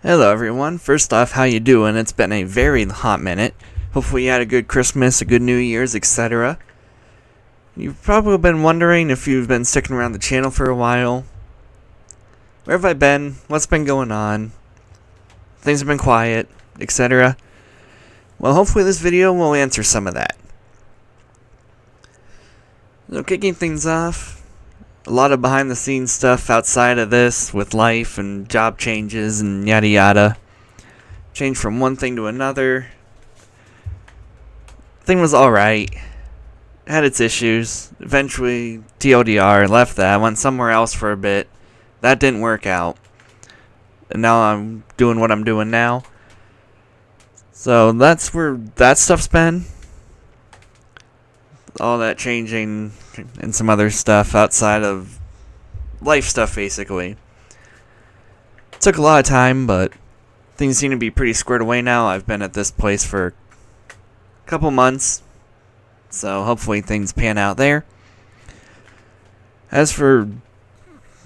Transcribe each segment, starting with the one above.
Hello everyone, first off, how you doing? It's been a very hot minute. Hopefully you had a good Christmas, a good New Year's, etc. You've probably been wondering if you've been sticking around the channel for a while. Where have I been? What's been going on? Things have been quiet, etc. Well, hopefully this video will answer some of that. So kicking things off, a lot of behind the scenes stuff outside of this with life and job changes and yada yada. Changed from one thing to another. Thing was alright. Had its issues. Eventually TLDR, left that, went somewhere else for a bit. That didn't work out. And now I'm doing what I'm doing now. So that's where that stuff's been. All that changing and some other stuff outside of life stuff, basically. Took a lot of time, but things seem to be pretty squared away now. I've been at this place for a couple months, so hopefully things pan out there. As for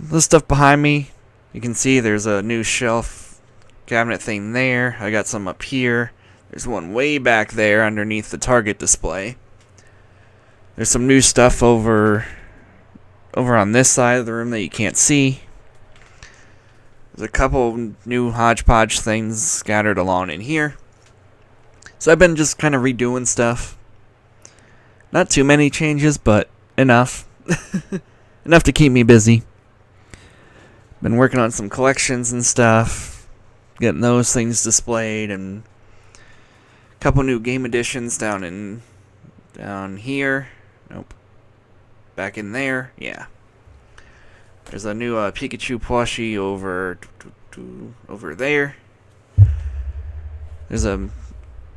the stuff behind me, you can see there's a new shelf cabinet thing there. I got some up here. There's one way back there underneath the Target display. There's some new stuff over on this side of the room that you can't see. There's a couple new hodgepodge things scattered along in here. So I've been just kind of redoing stuff. Not too many changes, but enough. Enough to keep me busy. Been working on some collections and stuff. Getting those things displayed, and a couple new game editions down here. Nope. Back in there. Yeah. There's a new Pikachu plushie over there. There's some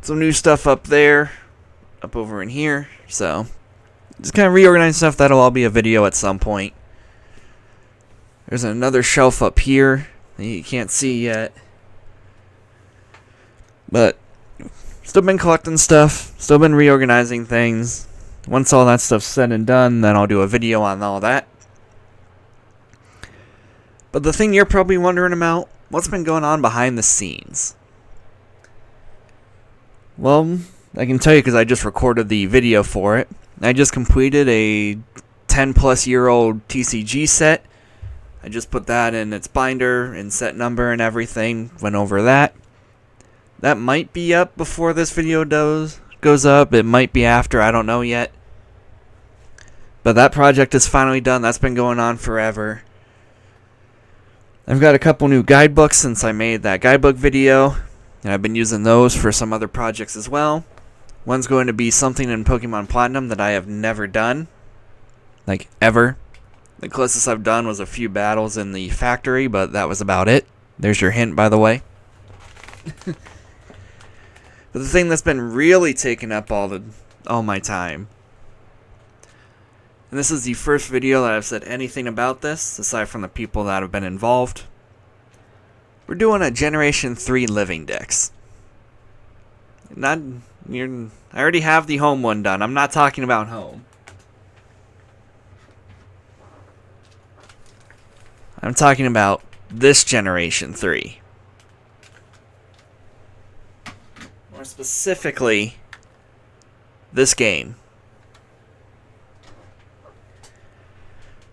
new stuff up there. Up over in here. So, just kind of reorganize stuff. That'll all be a video at some point. There's another shelf up here that you can't see yet. But, still been collecting stuff. Still been reorganizing things. Once all that stuff's said and done, then I'll do a video on all that. But the thing you're probably wondering about, what's been going on behind the scenes? Well, I can tell you because I just recorded the video for it. I just completed a 10-plus-year-old TCG set. I just put that in its binder and set number and everything. Went over that. That might be up before this video goes up. It might be after, I don't know yet. But that project is finally done. That's been going on forever. I've got a couple new guidebooks since I made that guidebook video, and I've been using those for some other projects as well. One's going to be something in Pokemon Platinum that I have never done. Like, ever. The closest I've done was a few battles in the factory, but that was about it. There's your hint, by the way. But the thing that's been really taking up all my time, and this is the first video that I've said anything about this, aside from the people that have been involved. We're doing a Generation 3 Living Dex. I already have the home one done. I'm not talking about home. I'm talking about this Generation 3. More specifically, this game.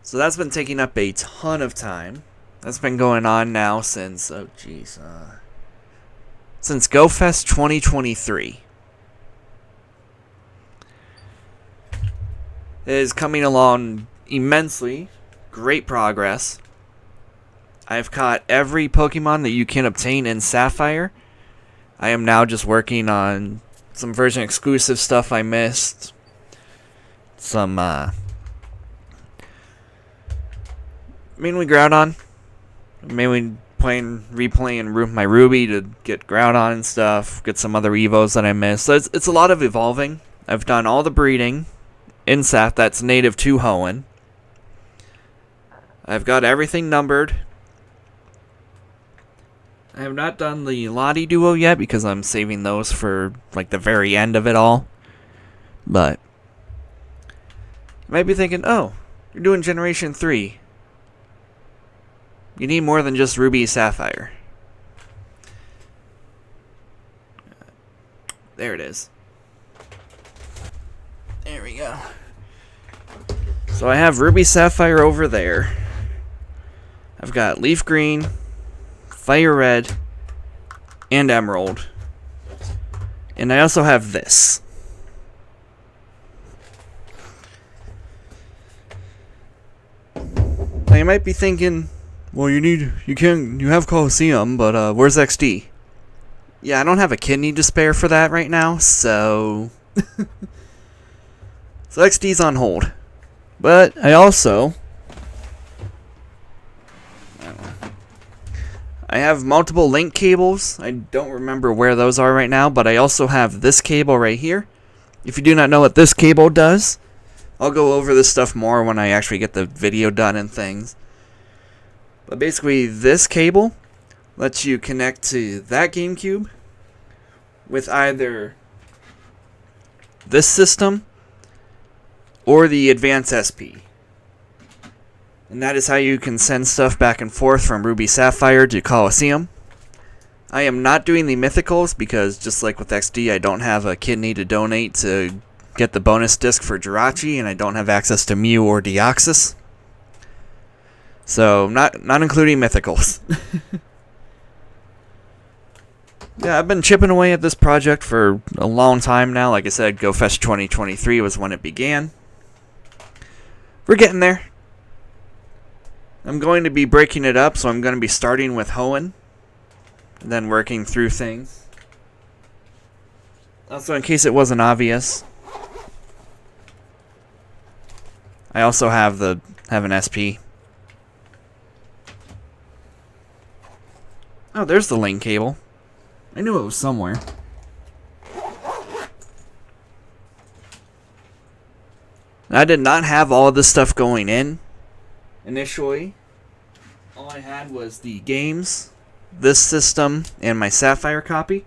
So that's been taking up a ton of time. That's been going on now since, since GoFest 2023. It is coming along immensely. Great progress. I've caught every Pokemon that you can obtain in Sapphire. I am now just working on some version exclusive stuff I missed. Some, mainly Groudon. Mainly replaying my Ruby to get Groudon and stuff. Get some other Evos that I missed. So it's a lot of evolving. I've done all the breeding in Sap that's native to Hoenn. I've got everything numbered. I have not done the Lottie duo yet because I'm saving those for like the very end of it all. But you might be thinking, oh, you're doing Generation 3. You need more than just Ruby Sapphire. There it is. There we go. So I have Ruby Sapphire over there. I've got Leaf Green, Fire Red, and Emerald. And I also have this. Now you might be thinking, well, you have Coliseum, but where's XD? Yeah, I don't have a kidney to spare for that right now, so so XD's on hold. But I also I have multiple link cables. I don't remember where those are right now, but I also have this cable right here. If you do not know what this cable does, I'll go over this stuff more when I actually get the video done and things. But basically, this cable lets you connect to that GameCube with either this system or the Advance SP. And that is how you can send stuff back and forth from Ruby Sapphire to Coliseum. I am not doing the Mythicals because, just like with XD, I don't have a kidney to donate to get the bonus disc for Jirachi, and I don't have access to Mew or Deoxys. So, not including Mythicals. Yeah, I've been chipping away at this project for a long time now. Like I said, GoFest 2023 was when it began. We're getting there. I'm going to be breaking it up, so I'm going to be starting with Hoenn, and then working through things. Also, in case it wasn't obvious, I also have an SP. Oh, there's the link cable. I knew it was somewhere. I did not have all of this stuff going in initially. All I had was the games, this system, and my Sapphire copy.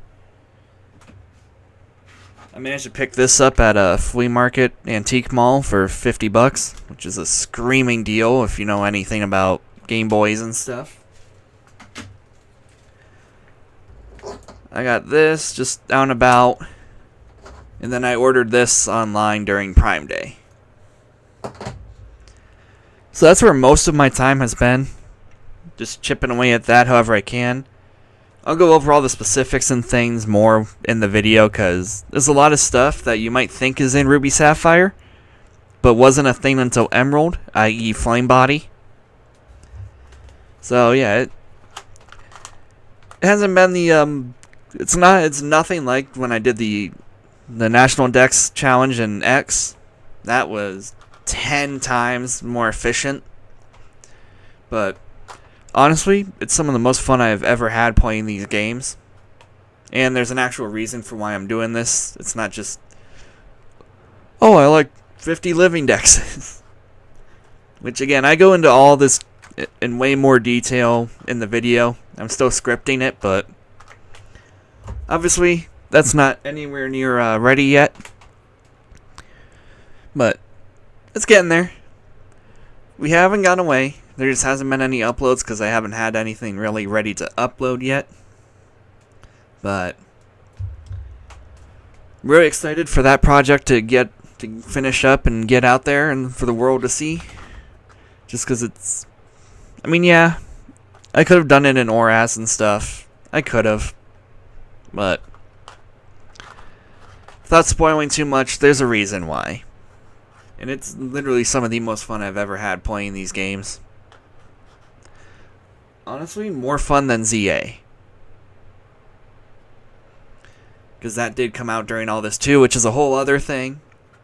I managed to pick this up at a flea market antique mall for $50, which is a screaming deal if you know anything about Game Boys and stuff. I got this just out and about, and then I ordered this online during Prime Day. So that's where most of my time has been, just chipping away at that however I can. I'll go over all the specifics and things more in the video, because there's a lot of stuff that you might think is in Ruby Sapphire, but wasn't a thing until Emerald, i.e. Flame Body. So yeah, it hasn't been the it's nothing like when I did the National Dex Challenge in X. That was 10 times more efficient. But honestly, it's some of the most fun I've ever had playing these games. And there's an actual reason for why I'm doing this. It's not just, oh, I like 50 living dexes. Which again, I go into all this in way more detail in the video. I'm still scripting it, but obviously that's not anywhere near ready yet. But it's getting there. We haven't gone away. There just hasn't been any uploads because I haven't had anything really ready to upload yet. But I'm really excited for that project to finish up and get out there and for the world to see. Just because it's, I mean, yeah, I could have done it in ORAS and stuff. I could have. But without spoiling too much, there's a reason why. And it's literally some of the most fun I've ever had playing these games. Honestly, more fun than ZA. Because that did come out during all this too, which is a whole other thing.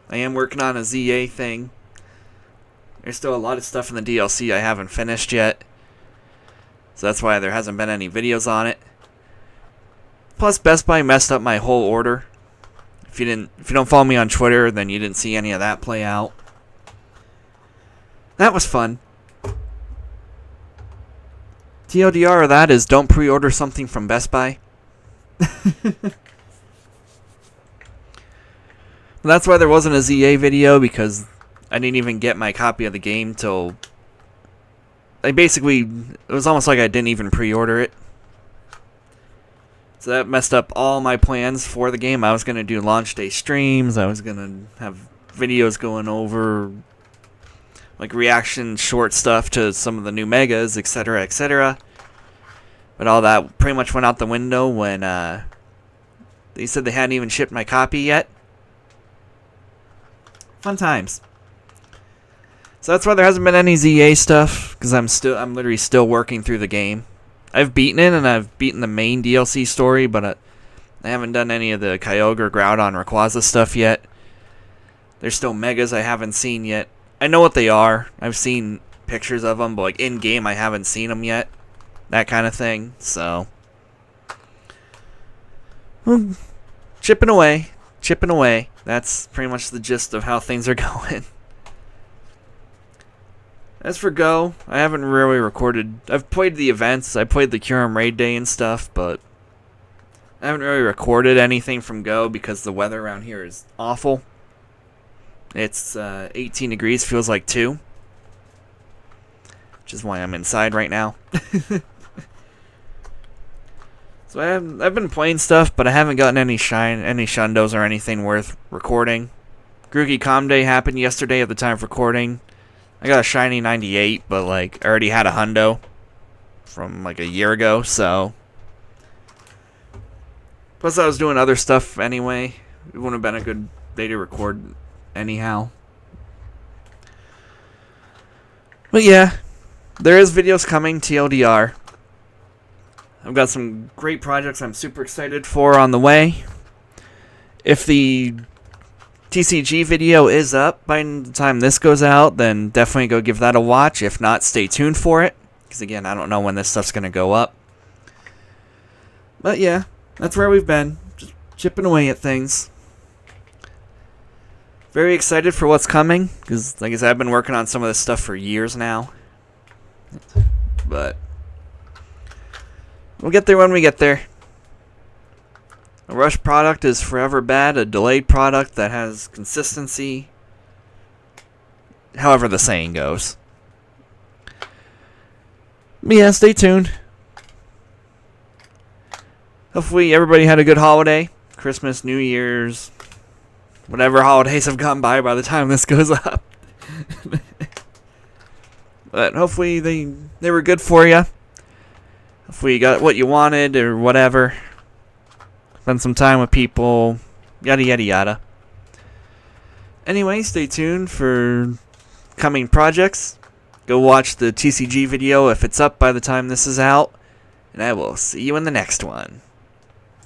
I am working on a ZA thing. There's still a lot of stuff in the DLC I haven't finished yet. So that's why there hasn't been any videos on it. Plus, Best Buy messed up my whole order. If you don't follow me on Twitter, then you didn't see any of that play out. That was fun. TLDR of that is don't pre-order something from Best Buy. That's why there wasn't a ZA video, because I didn't even get my copy of the game till it was almost like I didn't even pre-order it. So that messed up all my plans for the game. I was going to do launch day streams. I was going to have videos going over like reaction short stuff to some of the new megas, etc., etc. But all that pretty much went out the window when they said they hadn't even shipped my copy yet. Fun times. So that's why there hasn't been any ZA stuff, because I'm literally still working through the game. I've beaten it, and I've beaten the main DLC story, but I haven't done any of the Kyogre, Groudon, Rayquaza stuff yet. There's still megas I haven't seen yet. I know what they are. I've seen pictures of them, but like in game I haven't seen them yet. That kind of thing. So, well, chipping away. That's pretty much the gist of how things are going. As for Go, I haven't really recorded. I've played the events. I played the Kyurem Raid Day and stuff, but I haven't really recorded anything from Go because the weather around here is awful. It's 18 degrees, feels like 2. Which is why I'm inside right now. So I've been playing stuff, but I haven't gotten any shundos or anything worth recording. Grookey Calm Day happened yesterday at the time of recording. I got a shiny 98, but like I already had a hundo from like a year ago, so. Plus I was doing other stuff anyway. It wouldn't have been a good day to record anyhow. But yeah, there is videos coming, TLDR. I've got some great projects I'm super excited for on the way. If the TCG video is up by the time this goes out, then definitely go give that a watch. If not, stay tuned for it. Because again, I don't know when this stuff's going to go up. But yeah, that's where we've been. Just chipping away at things. Very excited for what's coming. Because like I said, I've been working on some of this stuff for years now. But we'll get there when we get there. A rushed product is forever bad. A delayed product that has consistency. However the saying goes. But yeah, stay tuned. Hopefully everybody had a good holiday. Christmas, New Year's. Whatever holidays have gone by the time this goes up. But hopefully they were good for you. Hopefully you got what you wanted or whatever. Spend some time with people, yada yada yada. Anyway, stay tuned for coming projects. Go watch the TCG video if it's up by the time this is out. And I will see you in the next one.